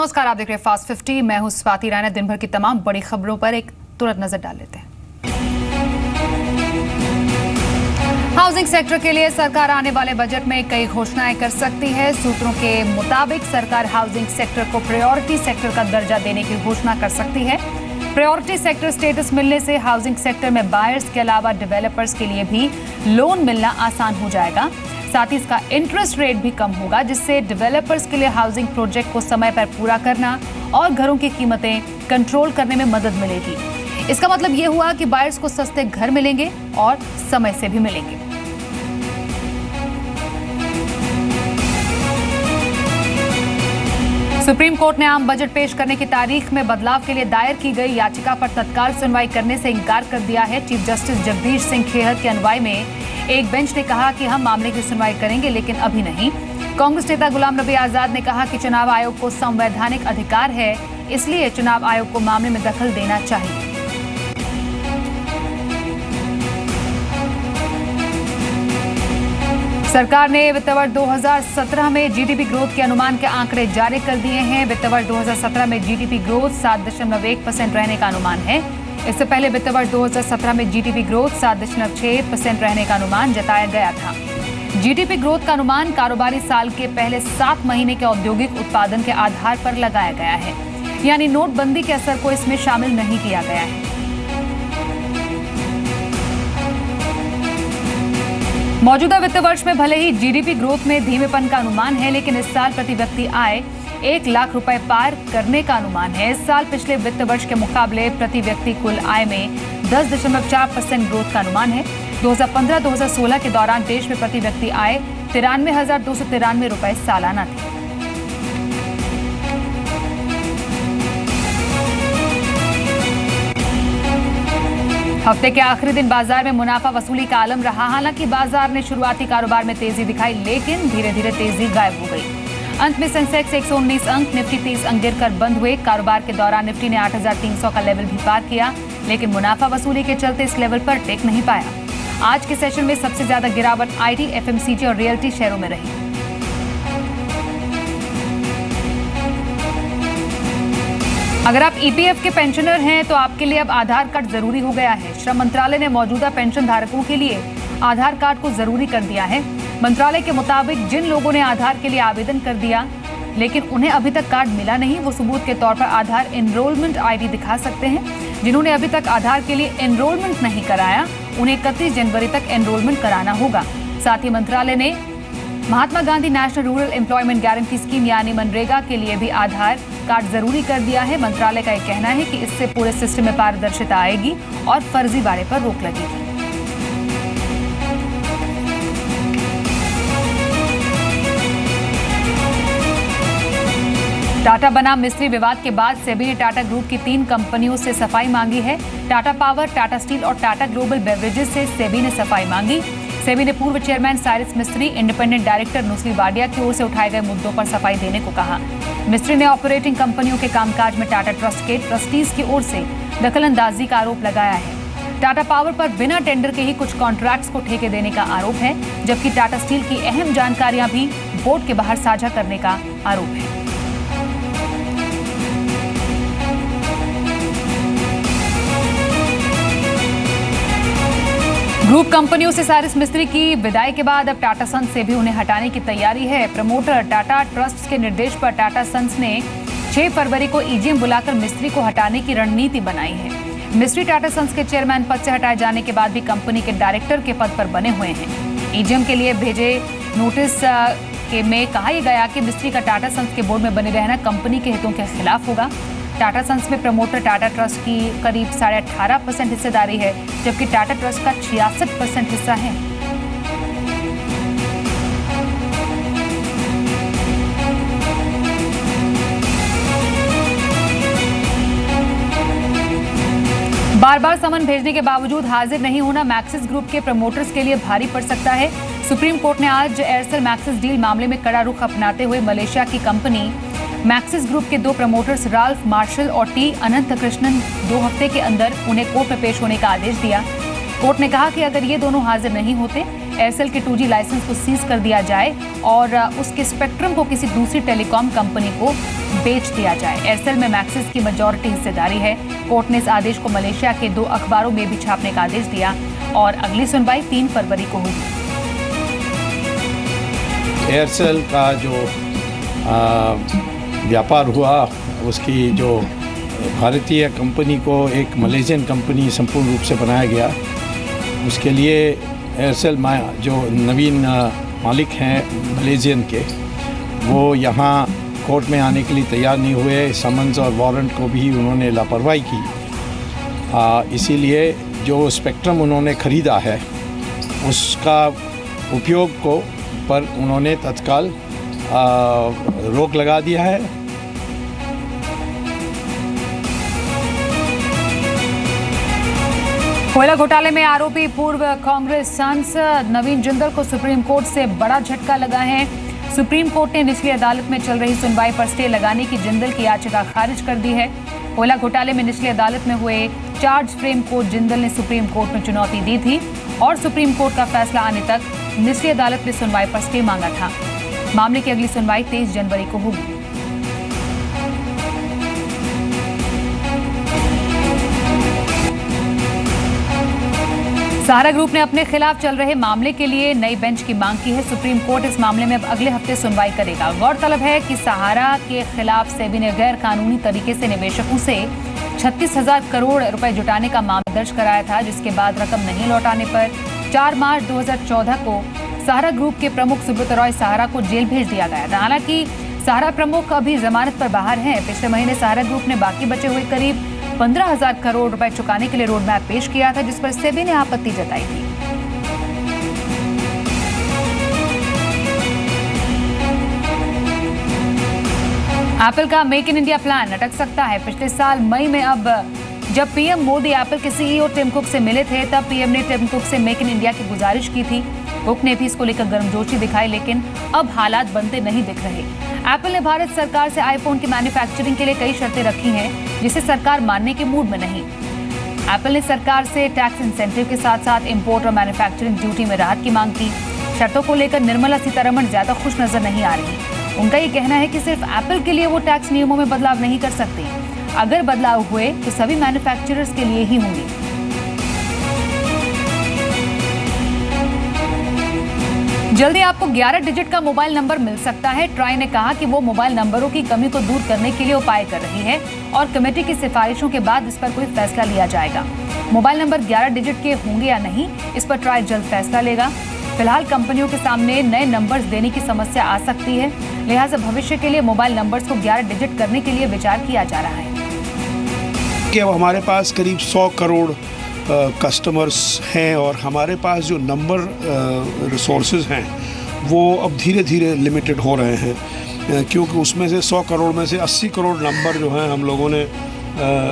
नमस्कार, आप देख रहे हैं फास्ट 50। मैं हूं स्वाति राणा। दिन भर की तमाम बड़ी खबरों पर एक तुरंत नजर डाल लेते हैं। हाउसिंग सेक्टर के लिए सरकार आने वाले बजट में कई घोषणाएं कर सकती है। सूत्रों के मुताबिक सरकार हाउसिंग सेक्टर को प्रायोरिटी सेक्टर का दर्जा देने की घोषणा कर सकती है। प्रायोरिटी सेक्टर स्टेटस मिलने से हाउसिंग सेक्टर में बायर्स के अलावा डेवलपर्स के लिए भी लोन मिलना आसान हो जाएगा। साथ ही इसका इंटरेस्ट रेट भी कम होगा, जिससे डेवलपर्स के लिए हाउसिंग प्रोजेक्ट को समय पर पूरा करना और घरों की कीमतें कंट्रोल करने में मदद मिलेगी। इसका मतलब ये हुआ कि बायर्स को सस्ते घर मिलेंगे और समय से भी मिलेंगे। सुप्रीम कोर्ट ने आम बजट पेश करने की तारीख में बदलाव के लिए दायर की गई याचिका पर तत्काल सुनवाई करने से इंकार कर दिया है। चीफ जस्टिस जगदीश सिंह खेहर की अगुवाई में एक बेंच ने कहा कि हम मामले की सुनवाई करेंगे, लेकिन अभी नहीं। कांग्रेस नेता गुलाम नबी आजाद ने कहा कि चुनाव आयोग को संवैधानिक अधिकार है, इसलिए चुनाव आयोग को मामले में दखल देना चाहिए। सरकार ने वित्त वर्ष 2017 में जीडीपी ग्रोथ के अनुमान के आंकड़े जारी कर दिए हैं। वित्त वर्ष 2017 में जीडीपी ग्रोथ 7.1% रहने का अनुमान है। इससे पहले वित्त वर्ष 2017 में जीडीपी ग्रोथ 7.6% रहने का अनुमान जताया गया था। जीडीपी ग्रोथ का अनुमान कारोबारी साल के पहले 7 महीने के औद्योगिक उत्पादन के आधार पर लगाया गया है, यानी नोटबंदी के असर को इसमें शामिल नहीं किया गया है। मौजूदा वित्त वर्ष में भले ही जीडीपी ग्रोथ में धीमेपन का अनुमान है, लेकिन इस साल प्रति व्यक्ति आय 1 लाख रुपए पार करने का अनुमान है। इस साल पिछले वित्त वर्ष के मुकाबले प्रति व्यक्ति कुल आय में 10.4% ग्रोथ का अनुमान है। 2015-2016 के दौरान देश में प्रति व्यक्ति आय 93,293 रुपए सालाना थी। हफ्ते के आखिरी दिन बाजार में मुनाफा वसूली का आलम रहा। हालांकि बाजार ने शुरुआती कारोबार में तेजी दिखाई, लेकिन धीरे धीरे तेजी गायब हो गई। अंत में सेंसेक्स 119 अंक, निफ्टी 30 अंक गिरकर बंद हुए। कारोबार के दौरान निफ्टी ने 8,300 का लेवल भी पार किया, लेकिन मुनाफा वसूली के चलते इस लेवल पर टिक नहीं पाया। आज के सेशन में सबसे ज्यादा गिरावट आईटी, एफएमसीजी और रियल्टी शेयरों में रही। अगर आप ईपीएफ के पेंशनर हैं तो आपके लिए अब आधार कार्ड जरूरी हो गया है। श्रम मंत्रालय ने मौजूदा पेंशन धारकों के लिए आधार कार्ड को जरूरी कर दिया है। मंत्रालय के मुताबिक जिन लोगों ने आधार के लिए आवेदन कर दिया लेकिन उन्हें अभी तक कार्ड मिला नहीं, वो सबूत के तौर पर आधार एनरोलमेंट आईडी दिखा सकते हैं। जिन्होंने अभी तक आधार के लिए एनरोलमेंट नहीं कराया, उन्हें 31 जनवरी तक एनरोलमेंट कराना होगा। साथ ही मंत्रालय ने Mahatma Gandhi national rural employment guarantee scheme यानी मनरेगा के लिए भी आधार कार्ड जरूरी कर दिया है। मंत्रालय का यह कहना है कि इससे पूरे सिस्टम में पारदर्शिता आएगी और फर्जीवाड़े पर रोक लगेगी। टाटा बनाम मिस्त्री विवाद के बाद सेबी ने टाटा ग्रुप की 3 कंपनियों से सफाई मांगी है। टाटा पावर, टाटा स्टील और टाटा ग्लोबल बेवरेजेस से सेबी ने सफाई मांगी। सेबी ने पूर्व चेयरमैन साइरस मिस्त्री, इंडिपेंडेंट डायरेक्टर नुस्ली वाडिया की ओर से उठाए गए मुद्दों पर सफाई देने को कहा। मिस्त्री ने ऑपरेटिंग कंपनियों के कामकाज में टाटा ट्रस्ट के ट्रस्टीज की ओर से दखलंदाजी का आरोप लगाया है। टाटा पावर पर बिना टेंडर के ही कुछ कॉन्ट्रैक्ट्स को ठेके देने का आरोप है, जबकि टाटा स्टील की अहम जानकारियां भी बोर्ड के बाहर साझा करने का आरोप है। ग्रुप कंपनियों से साइरस मिस्त्री की विदाई के बाद अब टाटा सन्स से भी उन्हें हटाने की तैयारी है। प्रमोटर टाटा ट्रस्ट के निर्देश पर टाटा सन्स ने 6 फरवरी को ईजीएम बुलाकर मिस्त्री को हटाने की रणनीति बनाई है। मिस्त्री टाटा सन्स के चेयरमैन पद से हटाए जाने के बाद भी कंपनी के डायरेक्टर के पद पर बने हुए हैं। ईजीएम के लिए भेजे नोटिस में कहा गया कि मिस्त्री का टाटा सन्स के बोर्ड में बने रहना कंपनी के हितों के खिलाफ होगा। टाटा सन्स में प्रमोटर टाटा ट्रस्ट की करीब 18.5% हिस्सेदारी है, जबकि टाटा ट्रस्ट का 66% हिस्सा है। बार बार समन भेजने के बावजूद हाजिर नहीं होना मैक्सिस ग्रुप के प्रमोटर्स के लिए भारी पड़ सकता है। सुप्रीम कोर्ट ने आज एयरसेल मैक्सिस डील मामले में कड़ा रुख अपनाते हुए मलेशिया की कंपनी मैक्सिस ग्रुप के 2 प्रमोटर्स राल्फ मार्शल और टी अनंत कृष्णन 2 हफ्ते के अंदर उन्हें कोर्ट में पेश होने का आदेश दिया। कोर्ट ने कहा कि अगर ये दोनों हाजिर नहीं होते एयरसेल के 2G लाइसेंस को सीज कर दिया जाए और उसके स्पेक्ट्रम को किसी दूसरी टेलीकॉम कंपनी को बेच दिया जाए। एयरसेल में मैक्सिस की मेजॉरिटी हिस्सेदारी है। कोर्ट ने इस आदेश को मलेशिया के 2 अखबारों में भी छापने का आदेश दिया और अगली सुनवाई 3 फरवरी को होगी। एयरसेल का जो व्यापार हुआ, उसकी जो भारतीय कंपनी को एक मलेशियन कंपनी संपूर्ण रूप से बनाया गया, उसके लिए एयरसेल जो नवीन मालिक हैं मलेशियन के, वो यहाँ कोर्ट में आने के लिए तैयार नहीं हुए। समन्स और वारंट को भी उन्होंने लापरवाही की। इसीलिए जो स्पेक्ट्रम उन्होंने ख़रीदा है उसका उपयोग को पर उन्होंने तत्काल रोक लगा दिया है। कोयला घोटाले में आरोपी पूर्व कांग्रेस सांसद नवीन जिंदल को सुप्रीम कोर्ट से बड़ा झटका लगा है। सुप्रीम कोर्ट ने निचली अदालत में चल रही सुनवाई पर स्टे लगाने की जिंदल की याचिका खारिज कर दी है। कोयला घोटाले में निचली अदालत में हुए चार्ज फ्रेम को जिंदल ने सुप्रीम कोर्ट में चुनौती दी थी और सुप्रीम कोर्ट का फैसला आने तक निचली अदालत ने सुनवाई पर स्टे मांगा था। मामले की अगली सुनवाई 23 जनवरी को होगी। सहारा ग्रुप ने अपने खिलाफ चल रहे मामले के लिए नई बेंच की मांग की है। सुप्रीम कोर्ट इस मामले में अब अगले हफ्ते सुनवाई करेगा। गौरतलब है कि सहारा के खिलाफ सेबी ने गैर कानूनी तरीके से निवेशकों से 36,000 करोड़ रुपए जुटाने का मामला दर्ज कराया था, जिसके बाद रकम नहीं लौटाने पर 4 मार्च 2014 को सहारा ग्रुप के प्रमुख सुब्रत रॉय सहारा को जेल भेज दिया गया था। हालांकि सहारा प्रमुख अभी जमानत पर बाहर हैं। पिछले महीने सहारा ग्रुप ने बाकी बचे हुए करीब 15,000 करोड़ रुपए चुकाने के लिए रोड मैप पेश किया था, जिस पर सेबी ने आपत्ति जताई थी। एप्पल का मेक इन इंडिया प्लान अटक सकता है। पिछले साल मई में जब पीएम मोदी एप्पल के सीईओ टिम कुक से मिले थे, तब पीएम ने टिम कुक से मेक इन इंडिया की गुजारिश की थी। कुक ने भी इसको लेकर गर्मजोशी दिखाई, लेकिन अब हालात बनते नहीं दिख रहे। एप्पल ने भारत सरकार से आईफोन की मैन्युफैक्चरिंग के लिए कई शर्तें रखी हैं, जिसे सरकार मानने के मूड में नहीं। एप्पल ने सरकार से टैक्स इंसेंटिव के साथ साथ इंपोर्ट और मैन्युफैक्चरिंग ड्यूटी में राहत की मांग की। शर्तों को लेकर निर्मला सीतारमण ज्यादा खुश नजर नहीं आ रही। उनका ये कहना है कि सिर्फ एप्पल के लिए वो टैक्स नियमों में बदलाव नहीं कर सकते। अगर बदलाव हुए तो सभी मैन्युफैक्चरर्स के लिए ही होंगे। जल्दी आपको 11 डिजिट का मोबाइल नंबर मिल सकता है। ट्राई ने कहा कि वो मोबाइल नंबरों की कमी को दूर करने के लिए उपाय कर रही है और कमेटी की सिफारिशों के बाद इस पर कोई फैसला लिया जाएगा। मोबाइल नंबर 11 डिजिट के होंगे या नहीं, इस पर ट्राई जल्द फैसला लेगा। फिलहाल कंपनियों के सामने नए नंबर्स देने की समस्या आ सकती है, लिहाजा भविष्य के लिए मोबाइल नंबर्स को 11 डिजिट करने के लिए विचार किया जा रहा है। कि अब हमारे पास करीब 100 करोड़ कस्टमर्स हैं और हमारे पास जो नंबर रिसोर्सेज हैं वो अब धीरे धीरे लिमिटेड हो रहे हैं, क्योंकि उसमें से 100 करोड़ में से 80 करोड़ नंबर जो हैं हम लोगों ने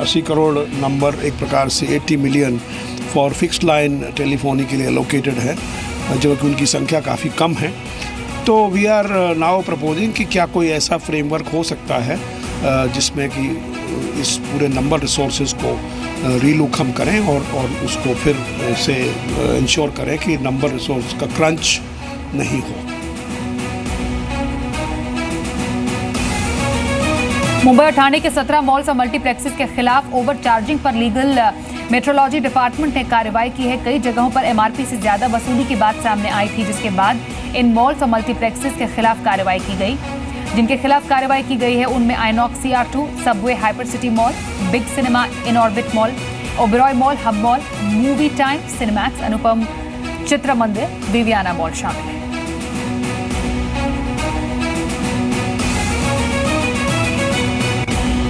80 करोड़ नंबर एक प्रकार से 80 million for fixed line telephony के लिए एलोकेटेड है, जबकि उनकी संख्या काफ़ी कम है। तो वी आर नाउ प्रपोजिंग कि क्या कोई ऐसा फ्रेमवर्क हो सकता है जिसमें कि इस पूरे नंबर रिसोर्सेज को रीलुक हम करें और उसको फिर से इंश्योर करें कि नंबर रिसोर्स का क्रंच नहीं हो। मुंबई और ठाणे के 17 मॉल्स और मल्टीप्लेक्सेस के खिलाफ ओवर चार्जिंग पर लीगल मेट्रोलॉजी डिपार्टमेंट ने कार्रवाई की है। कई जगहों पर एमआरपी से ज्यादा वसूली की बात सामने आई थी, जिसके बाद इन मॉल्स और मल्टीप्लेक्सेस के खिलाफ कार्रवाई की गई। जिनके खिलाफ कार्रवाई की गई है उनमें INOX CR2, subway hyper city mall, big cinema in orbit mall, Oberoi mall, hub mall, movie time, Cinemax, Anupam Chitra Mandir, Viviana mall शामिल है।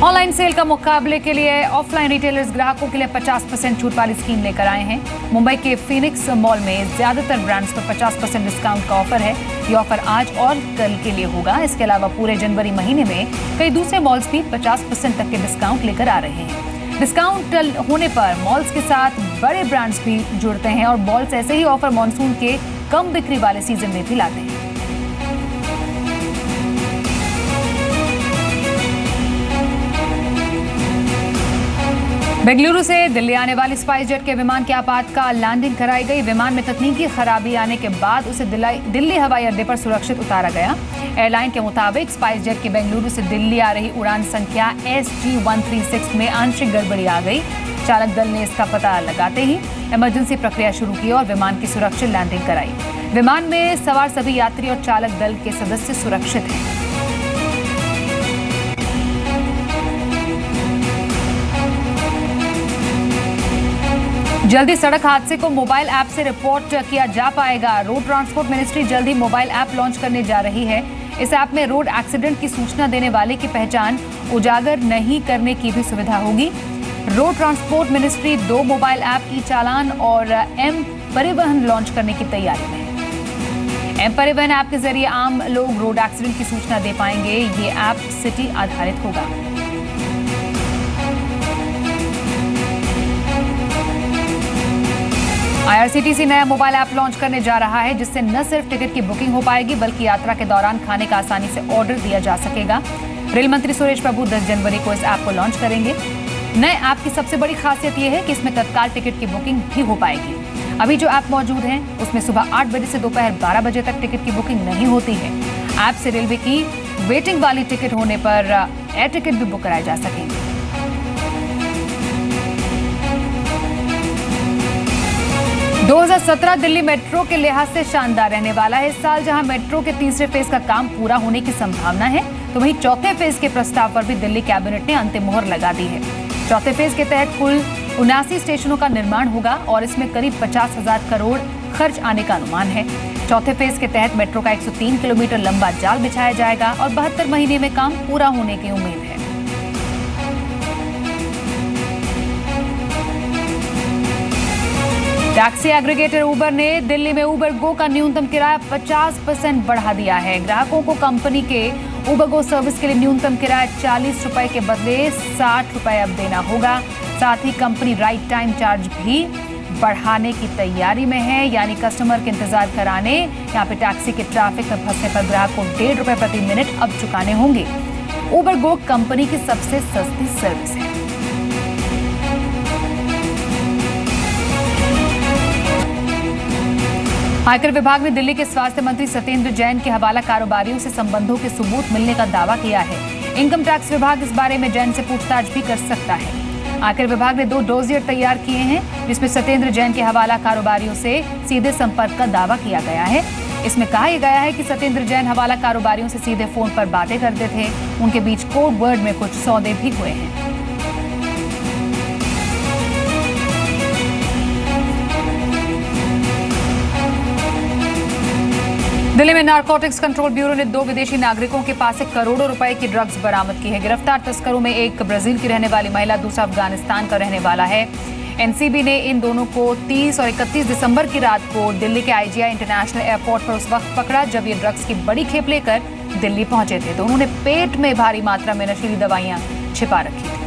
ऑनलाइन सेल का मुकाबले के लिए ऑफलाइन रिटेलर्स ग्राहकों के लिए 50% छूट वाली स्कीम लेकर आए हैं। मुंबई के फीनिक्स मॉल में ज्यादातर ब्रांड्स पर 50% डिस्काउंट का ऑफर है। ये ऑफर आज और कल के लिए होगा। इसके अलावा पूरे जनवरी महीने में कई दूसरे मॉल्स भी 50% तक के डिस्काउंट लेकर आ रहे हैं। डिस्काउंट होने पर मॉल्स के साथ बड़े ब्रांड्स भी जुड़ते हैं और मॉल्स ऐसे ही ऑफर मॉनसून के कम बिक्री वाले सीजन में भी लाते हैं। बेंगलुरु से दिल्ली आने वाली स्पाइस जेट के विमान की आपातकाल लैंडिंग कराई गई। विमान में तकनीकी खराबी आने के बाद उसे दिल्ली हवाई अड्डे पर सुरक्षित उतारा गया। एयरलाइन के मुताबिक स्पाइस जेट की बेंगलुरु से दिल्ली आ रही उड़ान संख्या SG-136 में आंशिक गड़बड़ी आ गई। चालक दल ने इसका पता लगाते ही इमरजेंसी प्रक्रिया शुरू की और विमान की सुरक्षित लैंडिंग कराई। विमान में सवार सभी यात्री और चालक दल के सदस्य सुरक्षित हैं। जल्दी सड़क हादसे को मोबाइल ऐप से रिपोर्ट किया जा पाएगा। रोड ट्रांसपोर्ट मिनिस्ट्री जल्द ही मोबाइल ऐप लॉन्च करने जा रही है। इस ऐप में रोड एक्सीडेंट की सूचना देने वाले की पहचान उजागर नहीं करने की भी सुविधा होगी। Road transport ministry 2 mobile app e challan और एम परिवहन लॉन्च करने की तैयारी में है। एम परिवहन ऐप के जरिए आम लोग रोड एक्सीडेंट की सूचना दे पाएंगे। ये ऐप सिटी आधारित होगा। IRCTC नया मोबाइल ऐप लॉन्च करने जा रहा है, जिससे न सिर्फ टिकट की बुकिंग हो पाएगी बल्कि यात्रा के दौरान खाने का आसानी से ऑर्डर दिया जा सकेगा। रेल मंत्री सुरेश प्रभु 10 जनवरी को इस ऐप को लॉन्च करेंगे। नए ऐप की सबसे बड़ी खासियत यह है कि इसमें तत्काल टिकट की बुकिंग भी हो पाएगी। अभी जो ऐप मौजूद है उसमें सुबह 8 बजे से दोपहर 12 बजे तक टिकट की बुकिंग नहीं होती है। ऐप से रेलवे की वेटिंग वाली टिकट होने पर एयर टिकट भी बुक कराए जा सकेंगे। – 2017 दिल्ली मेट्रो के लिहाज से शानदार रहने वाला है। इस साल जहां मेट्रो के तीसरे फेज का काम पूरा होने की संभावना है, तो वहीं चौथे फेज के प्रस्ताव पर भी दिल्ली कैबिनेट ने अंतिम मोहर लगा दी है। चौथे फेज के तहत कुल 79 स्टेशनों का निर्माण होगा और इसमें करीब 50,000 करोड़ खर्च आने का अनुमान है। चौथे फेज के तहत मेट्रो का 103 किलोमीटर लंबा जाल बिछाया जाएगा और 72 महीने में काम पूरा होने की उम्मीद है। टैक्सी एग्रीगेटर उबर ने दिल्ली में उबर गो का न्यूनतम किराया 50% बढ़ा दिया है। ग्राहकों को कंपनी के उबर गो सर्विस के लिए न्यूनतम किराया 40 रुपए के बदले 60 रुपए अब देना होगा। साथ ही कंपनी राइड टाइम चार्ज भी बढ़ाने की तैयारी में है, यानी कस्टमर के इंतजार कराने यहाँ पे टैक्सी के ट्रैफिक में फंसने पर ग्राहक को 1.5 रुपए प्रति मिनट अब चुकाने होंगे। उबर गो कंपनी की सबसे सस्ती सर्विस है। आयकर विभाग ने दिल्ली के स्वास्थ्य मंत्री सत्येंद्र जैन के हवाला कारोबारियों से संबंधों के सबूत मिलने का दावा किया है। इनकम टैक्स विभाग इस बारे में जैन से पूछताछ भी कर सकता है। आयकर विभाग ने 2 डोजियर तैयार किए हैं, जिसमें सत्येंद्र जैन के हवाला कारोबारियों से सीधे संपर्क का दावा किया गया है। इसमें कहा गया है कि सत्येंद्र जैन हवाला कारोबारियों से सीधे फोन पर बातें करते थे। उनके बीच कोड वर्ड में कुछ सौदे भी हुए हैं। दिल्ली में नारकोटिक्स कंट्रोल ब्यूरो ने 2 विदेशी नागरिकों के पास से करोड़ों रुपए की ड्रग्स बरामद की है। गिरफ्तार तस्करों में एक ब्राजील की रहने वाली महिला, दूसरा अफगानिस्तान का रहने वाला है। एनसीबी ने इन दोनों को 30 और 31 दिसंबर की रात को दिल्ली के IGI इंटरनेशनल एयरपोर्ट पर उस वक्त पकड़ा जब ये ड्रग्स की बड़ी खेप लेकर दिल्ली पहुंचे थे। दोनों ने पेट में भारी मात्रा में नशीली दवाइयां छिपा रखी थी।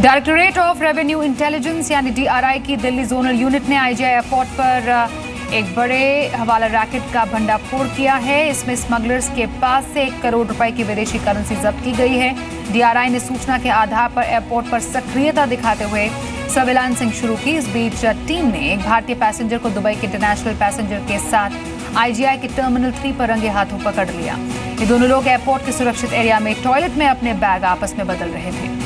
डायरेक्टोरेट ऑफ रेवेन्यू इंटेलिजेंस यानी DRI की दिल्ली जोनल यूनिट ने IGI एयरपोर्ट पर एक बड़े हवाला रैकेट का भंडाफोड़ किया है। इसमें स्मगलर्स के पास से 1 करोड़ रुपए की विदेशी करेंसी जब्त की गई है। DRI ने सूचना के आधार पर एयरपोर्ट पर सक्रियता दिखाते हुए सर्विलांसिंग शुरू की। इस बीच टीम ने एक भारतीय पैसेंजर को दुबई के इंटरनेशनल पैसेंजर के साथ IGI के टर्मिनल 3 पर रंगे हाथों पकड़ लिया। ये दोनों लोग एयरपोर्ट के सुरक्षित एरिया में टॉयलेट में अपने बैग आपस में बदल रहे थे।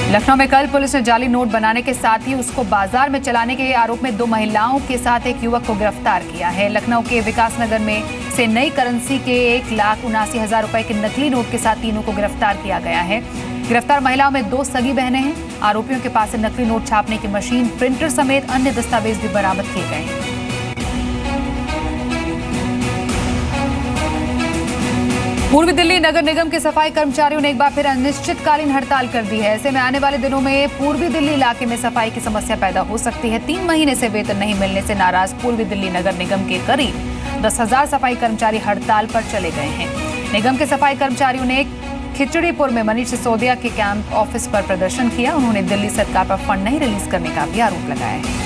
लखनऊ में कल पुलिस ने जाली नोट बनाने के साथ ही उसको बाजार में चलाने के आरोप में 2 महिलाओं के साथ एक युवक को गिरफ्तार किया है। लखनऊ के विकास नगर में से नई करेंसी के 1,79,000 रुपए के नकली नोट के साथ तीनों को गिरफ्तार किया गया है। गिरफ्तार महिलाओं में 2 सगी बहनें हैं। आरोपियों के पास से नकली नोट छापने की मशीन, प्रिंटर समेत अन्य दस्तावेज भी बरामद किए गए हैं। पूर्वी दिल्ली नगर निगम के सफाई कर्मचारियों ने एक बार फिर अनिश्चितकालीन हड़ताल कर दी है। ऐसे में आने वाले दिनों में पूर्वी दिल्ली इलाके में सफाई की समस्या पैदा हो सकती है। 3 महीने से वेतन नहीं मिलने से नाराज पूर्वी दिल्ली नगर निगम के करीब 10,000 सफाई कर्मचारी हड़ताल पर चले गए हैं। निगम के सफाई कर्मचारियों ने खिचड़ीपुर में मनीष सिसोदिया के कैंप ऑफिस पर प्रदर्शन किया। उन्होंने दिल्ली सरकार पर फंड नहीं रिलीज करने का भी आरोप लगाया है।